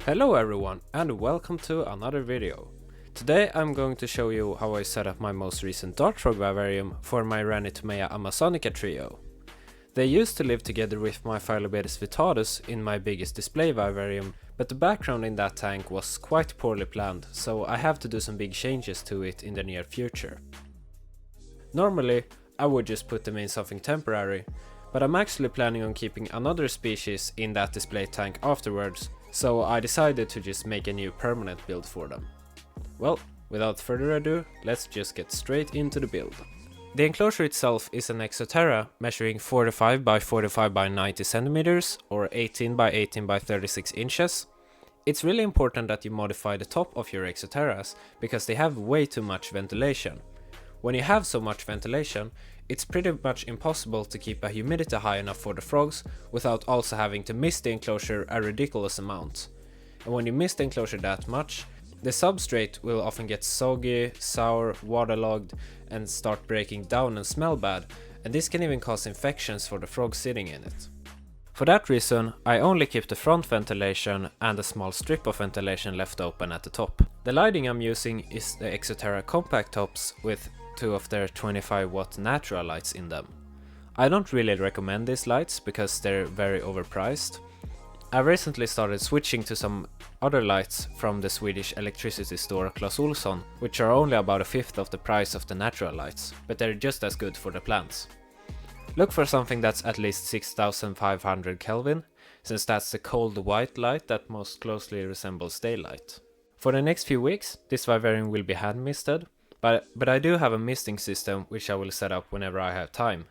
Hello everyone and welcome to another video. Today I'm going to show you how I set up my most recent Dark Frog vivarium for my Rhaphidophora amazonica trio. They used to live together with my Philodendron vittatus in my biggest display vivarium, but the background in that tank was quite poorly planned, so I have to do some big changes to it in the near future. Normally I would just put them in something temporary, but I'm actually planning on keeping another species in that display tank afterwards, so I decided to just make a new permanent build for them. Well, without further ado, let's just get straight into the build. The enclosure itself is an Exoterra measuring 45 by 45 by 90 centimeters or 18 by 18 by 36 inches. It's really important that you modify the top of your Exoterras because they have way too much ventilation. When you have so much ventilation, it's pretty much impossible to keep a humidity high enough for the frogs without also having to mist the enclosure a ridiculous amount. And when you mist the enclosure that much, the substrate will often get soggy, sour, waterlogged and start breaking down and smell bad, and this can even cause infections for the frogs sitting in it. For that reason, I only keep the front ventilation and a small strip of ventilation left open at the top. The lighting I'm using is the Exoterra compact tops with two of their 25 watt natural lights in them. I don't really recommend these lights because they're very overpriced. I recently started switching to some other lights from the Swedish electricity store Clas Ohlson, which are only about a fifth of the price of the natural lights, but they're just as good for the plants. Look for something that's at least 6500 Kelvin, since that's the cold white light that most closely resembles daylight. For the next few weeks, this vivarium will be hand misted, but I do have a misting system which I will set up whenever I have time.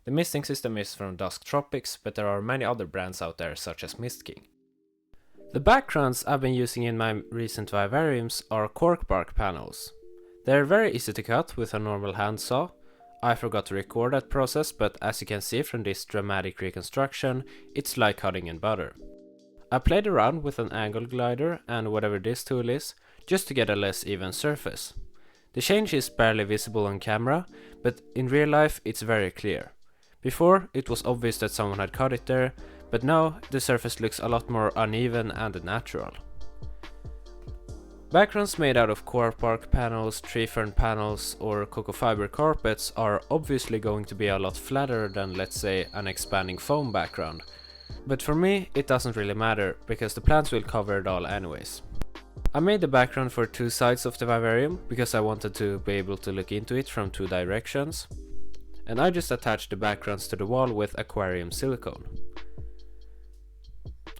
The misting system is from Dusk Tropic, but there are many other brands out there such as Mist King. The backgrounds I've been using in my recent vivariums are cork bark panels. They're very easy to cut with a normal handsaw. I forgot to record that process, but as you can see from this dramatic reconstruction, it's like cutting in butter. I played around with an angle glider and whatever this tool is, just to get a less even surface. The change is barely visible on camera, but in real life it's very clear. Before it was obvious that someone had cut it there, but now the surface looks a lot more uneven and natural. Backgrounds made out of cork bark panels, tree fern panels or cocoa fiber carpets are obviously going to be a lot flatter than, let's say, an expanding foam background. But for me it doesn't really matter because the plants will cover it all anyways. I made the background for two sides of the vivarium because I wanted to be able to look into it from two directions. And I just attached the backgrounds to the wall with aquarium silicone.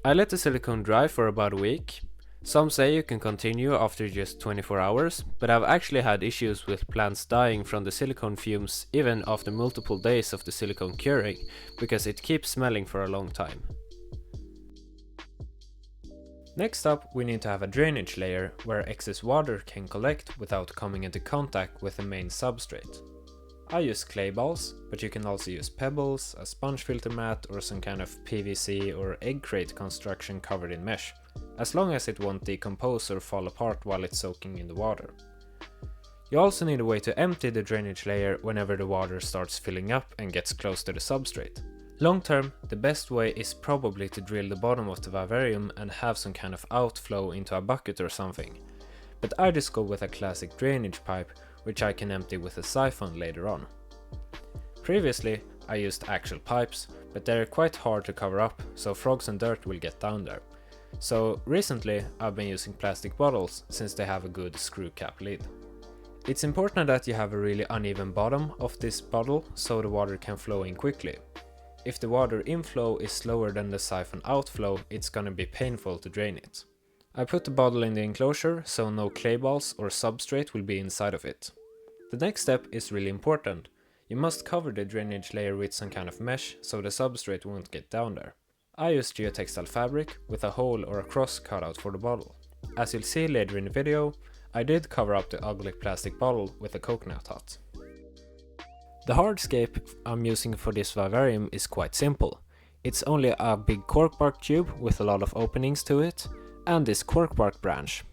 I let the silicone dry for about a week. Some say you can continue after just 24 hours, but I've actually had issues with plants dying from the silicone fumes even after multiple days of the silicone curing, because it keeps smelling for a long time. Next up, we need to have a drainage layer where excess water can collect without coming into contact with the main substrate. I use clay balls, but you can also use pebbles, a sponge filter mat or some kind of PVC or egg crate construction covered in mesh, as long as it won't decompose or fall apart while it's soaking in the water. You also need a way to empty the drainage layer whenever the water starts filling up and gets close to the substrate. Long term, the best way is probably to drill the bottom of the vivarium and have some kind of outflow into a bucket or something, but I just go with a classic drainage pipe which I can empty with a siphon later on. Previously I used actual pipes, but they're quite hard to cover up, so frogs and dirt will get down there. So recently I've been using plastic bottles since they have a good screw cap lid. It's important that you have a really uneven bottom of this bottle so the water can flow in quickly. If the water inflow is slower than the siphon outflow, it's gonna be painful to drain it. I put the bottle in the enclosure so no clay balls or substrate will be inside of it. The next step is really important. You must cover the drainage layer with some kind of mesh so the substrate won't get down there. I used geotextile fabric with a hole or a cross cut out for the bottle. As you'll see later in the video, I did cover up the ugly plastic bottle with a coconut hut. The hardscape I'm using for this vivarium is quite simple. It's only a big corkbark tube with a lot of openings to it, and this corkbark branch.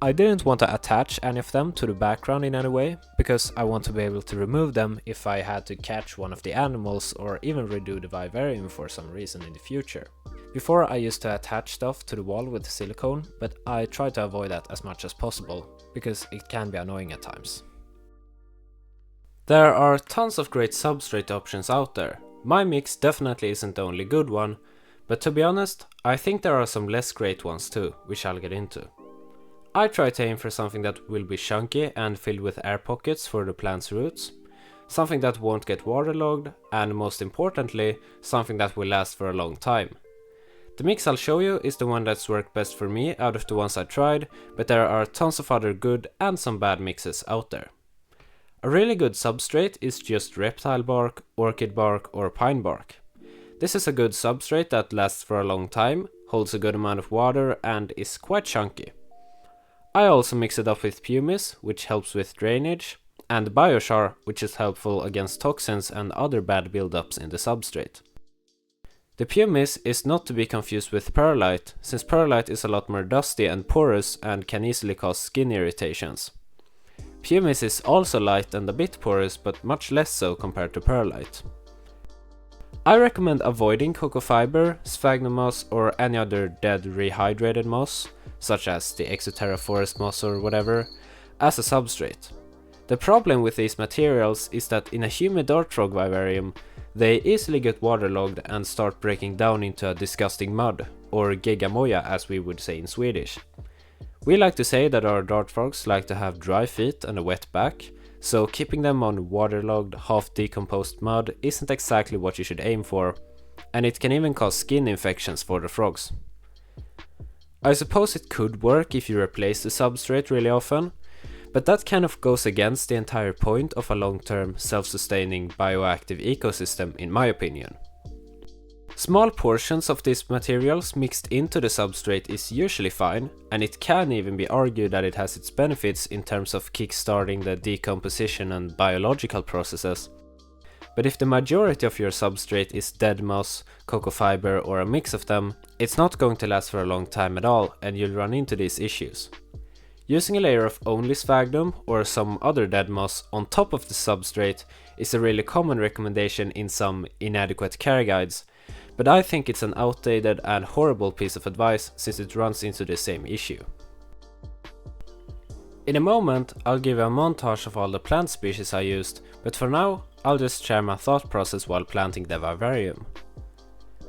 I didn't want to attach any of them to the background in any way, because I want to be able to remove them if I had to catch one of the animals or even redo the vivarium for some reason in the future. Before I used to attach stuff to the wall with silicone, but I try to avoid that as much as possible, because it can be annoying at times. There are tons of great substrate options out there. My mix definitely isn't the only good one, but to be honest, I think there are some less great ones too, which I'll get into. I try to aim for something that will be chunky and filled with air pockets for the plant's roots, something that won't get waterlogged, and most importantly, something that will last for a long time. The mix I'll show you is the one that's worked best for me out of the ones I tried, but there are tons of other good and some bad mixes out there. A really good substrate is just reptile bark, orchid bark, or pine bark. This is a good substrate that lasts for a long time, holds a good amount of water, and is quite chunky. I also mix it up with pumice, which helps with drainage, and biochar, which is helpful against toxins and other bad buildups in the substrate. The pumice is not to be confused with perlite, since perlite is a lot more dusty and porous and can easily cause skin irritations. Pumice is also light and a bit porous, but much less so compared to perlite. I recommend avoiding cocoa fiber, sphagnum moss, or any other dead rehydrated moss, such as the Exoterra forest moss or whatever, as a substrate. The problem with these materials is that in a humid dart frog vivarium, they easily get waterlogged and start breaking down into a disgusting mud, or geggamoja as we would say in Swedish. We like to say that our dart frogs like to have dry feet and a wet back, so keeping them on waterlogged, half-decomposed mud isn't exactly what you should aim for, and it can even cause skin infections for the frogs. I suppose it could work if you replace the substrate really often, but that kind of goes against the entire point of a long-term, self-sustaining, bioactive ecosystem in my opinion. Small portions of these materials mixed into the substrate is usually fine, and it can even be argued that it has its benefits in terms of kickstarting the decomposition and biological processes. But if the majority of your substrate is dead moss, cocoa fiber, or a mix of them, it's not going to last for a long time at all, and you'll run into these issues. Using a layer of only sphagnum or some other dead moss on top of the substrate is a really common recommendation in some inadequate care guides, but I think it's an outdated and horrible piece of advice since it runs into the same issue. In a moment, I'll give a montage of all the plant species I used, but for now, I'll just share my thought process while planting the vivarium.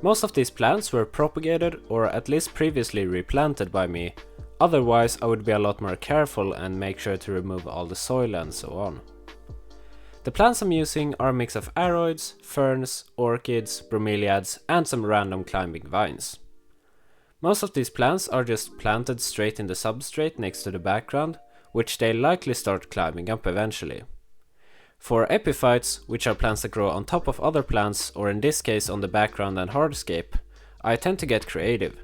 Most of these plants were propagated or at least previously replanted by me, otherwise I would be a lot more careful and make sure to remove all the soil and so on. The plants I'm using are a mix of aroids, ferns, orchids, bromeliads, and some random climbing vines. Most of these plants are just planted straight in the substrate next to the background, which they'll likely start climbing up eventually. For epiphytes, which are plants that grow on top of other plants, or in this case on the background and hardscape, I tend to get creative.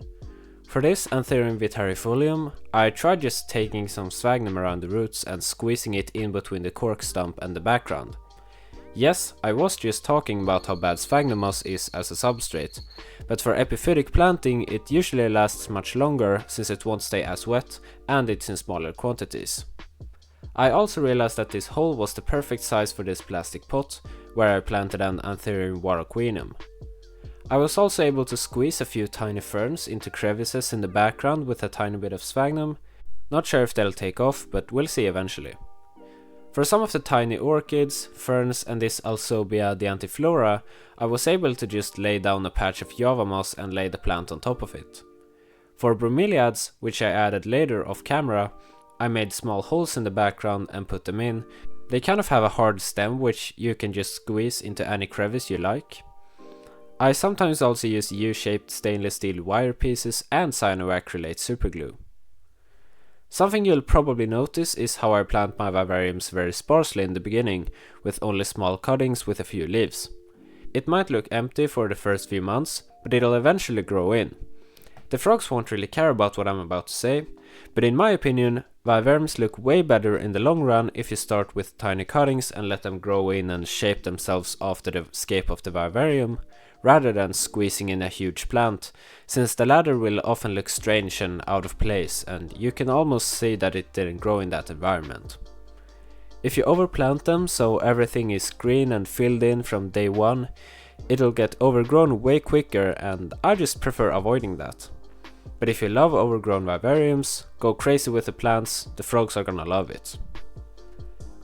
For this Anthurium vitarifolium, I tried just taking some sphagnum around the roots and squeezing it in between the cork stump and the background. Yes, I was just talking about how bad sphagnum moss is as a substrate, but for epiphytic planting it usually lasts much longer since it won't stay as wet and it's in smaller quantities. I also realized that this hole was the perfect size for this plastic pot, where I planted an Anthurium warocqueanum. I was also able to squeeze a few tiny ferns into crevices in the background with a tiny bit of sphagnum. Not sure if they'll take off, but we'll see eventually. For some of the tiny orchids, ferns and this Alsobia dianthiflora, I was able to just lay down a patch of java moss and lay the plant on top of it. For bromeliads, which I added later off camera, I made small holes in the background and put them in. They kind of have a hard stem which you can just squeeze into any crevice you like. I sometimes also use U-shaped stainless steel wire pieces and cyanoacrylate superglue. Something you'll probably notice is how I plant my vivariums very sparsely in the beginning, with only small cuttings with a few leaves. It might look empty for the first few months, but it'll eventually grow in. The frogs won't really care about what I'm about to say, but in my opinion, Vivariums look way better in the long run if you start with tiny cuttings and let them grow in and shape themselves after the scape of the vivarium, rather than squeezing in a huge plant, since the latter will often look strange and out of place, and you can almost see that it didn't grow in that environment. If you overplant them so everything is green and filled in from day one, it'll get overgrown way quicker, and I just prefer avoiding that. But if you love overgrown vivariums, go crazy with the plants, the frogs are gonna love it.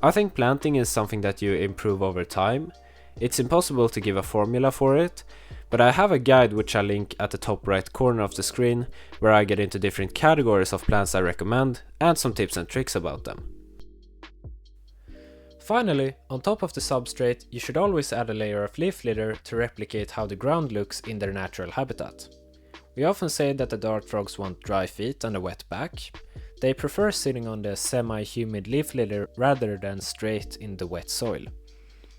I think planting is something that you improve over time. It's impossible to give a formula for it, but I have a guide which I link at the top right corner of the screen, where I get into different categories of plants I recommend and some tips and tricks about them. Finally, on top of the substrate, you should always add a layer of leaf litter to replicate how the ground looks in their natural habitat. We often say that the dart frogs want dry feet and a wet back. They prefer sitting on the semi-humid leaf litter rather than straight in the wet soil.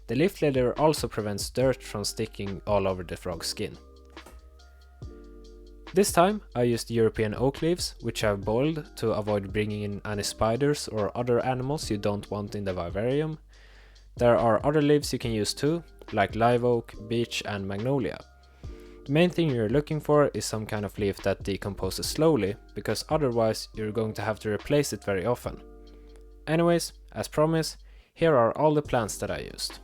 The leaf litter also prevents dirt from sticking all over the frog's skin. This time I used European oak leaves, which I've boiled to avoid bringing in any spiders or other animals you don't want in the vivarium. There are other leaves you can use too, like live oak, beech and magnolia. The main thing you're looking for is some kind of leaf that decomposes slowly, because otherwise you're going to have to replace it very often. Anyways, as promised, here are all the plants that I used.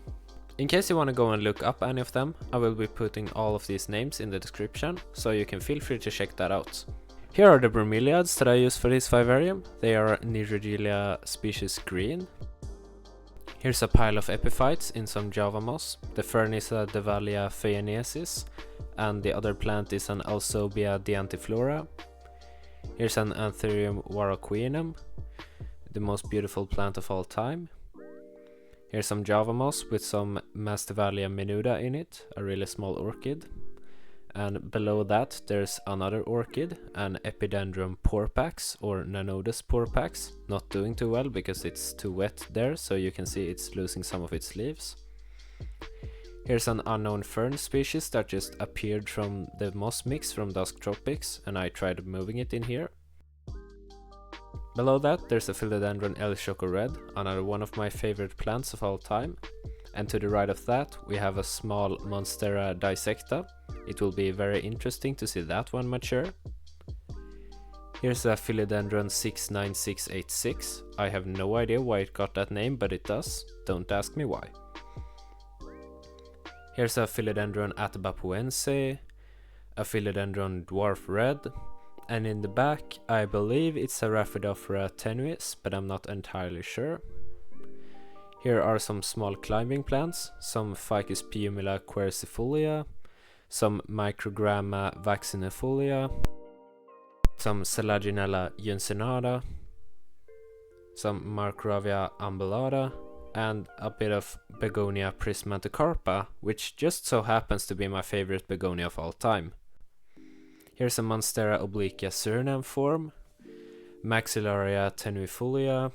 In case you want to go and look up any of them, I will be putting all of these names in the description, so you can feel free to check that out. Here are the bromeliads that I used for this vivarium. They are Neoregelia species green. Here's a pile of epiphytes in some java moss. The fern is a Davallia fejeneesis, and the other plant is an Alsobia dianthiflora. Here's an Anthurium warocqueanum, the most beautiful plant of all time. Here's some java moss with some Masdevallia minuta in it, a really small orchid. And below that there's another orchid, an Epidedrum porpax or Nanodes porpax, not doing too well because it's too wet there, so you can see it's losing some of its leaves. Here's an unknown fern species that just appeared from the mossmix from Dusk Tropics, and I tried moving it in here. Below that there's a Philodendron El Choco Red, another one of my favorite plants of all time. And to the right of that we have a small Monstera dissecta. It will be very interesting to see that one mature. Here's a Philodendron 69686. I have no idea why it got that name, but it does. Don't ask me why. Here's a Philodendron atabapoense, a Philodendron Dwarf Red, and in the back I believe it's a Rhaphidophora tenuis, but I'm not entirely sure. Here are some small climbing plants, some Ficus pumila Quercifolia, some Microgramma vaccinifolia, some Selaginella uncinata, some Marcgravia umbellata, and a bit of Begonia prismaticarpa, which just so happens to be my favorite begonia of all time. Here's a Monstera obliqua Suriname form, Maxillaria tenuifolia,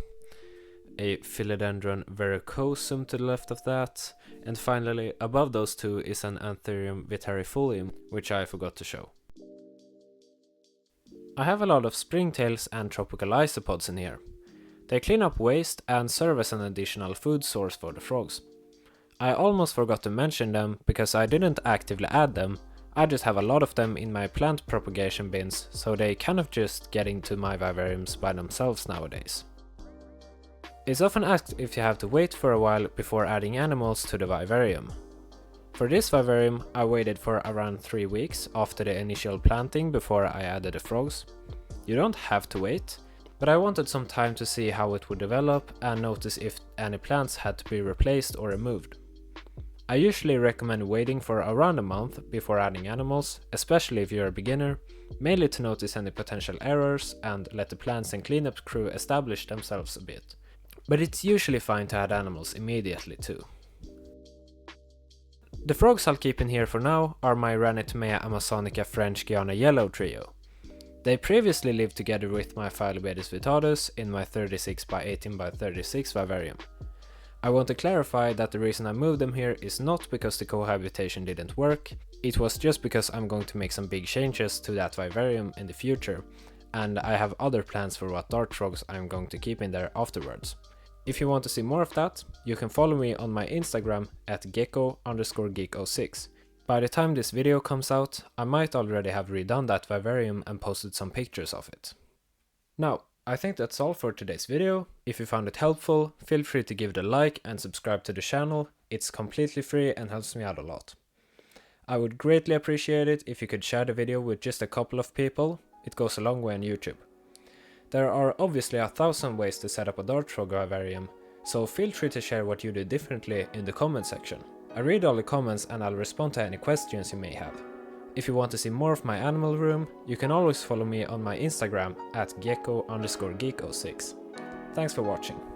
a Philodendron verrucosum to the left of that, and finally above those two is an Anthurium vitarifolium, which I forgot to show. I have a lot of springtails and tropical isopods in here. They clean up waste and serve as an additional food source for the frogs. I almost forgot to mention them because I didn't actively add them, I just have a lot of them in my plant propagation bins, so they kind of just get into my vivariums by themselves nowadays. It's often asked if you have to wait for a while before adding animals to the vivarium. For this vivarium I waited for around 3 weeks after the initial planting before I added the frogs. You don't have to wait, but I wanted some time to see how it would develop and notice if any plants had to be replaced or removed. I usually recommend waiting for around a month before adding animals, especially if you're a beginner, mainly to notice any potential errors and let the plants and cleanup crew establish themselves a bit. But it's usually fine to add animals immediately too. The frogs I'll keep in here for now are my Rhaphidophora amazonica French Guiana yellow trio. They previously lived together with my Philodendron vittatus in my 36x18x36 vivarium. I want to clarify that the reason I moved them here is not because the cohabitation didn't work, it was just because I'm going to make some big changes to that vivarium in the future, and I have other plans for what dart frogs I'm going to keep in there afterwards. If you want to see more of that, you can follow me on my Instagram at gecko_geek06. By the time this video comes out, I might already have redone that vivarium and posted some pictures of it. Now, I think that's all for today's video. If you found it helpful, feel free to give it a like and subscribe to the channel. It's completely free and helps me out a lot. I would greatly appreciate it if you could share the video with just a couple of people. It goes a long way on YouTube. There are obviously 1,000 ways to set up a dart frog vivarium, so feel free to share what you do differently in the comment section. I read all the comments and I'll respond to any questions you may have. If you want to see more of my animal room, you can always follow me on my Instagram at gecko_geek06. Thanks for watching.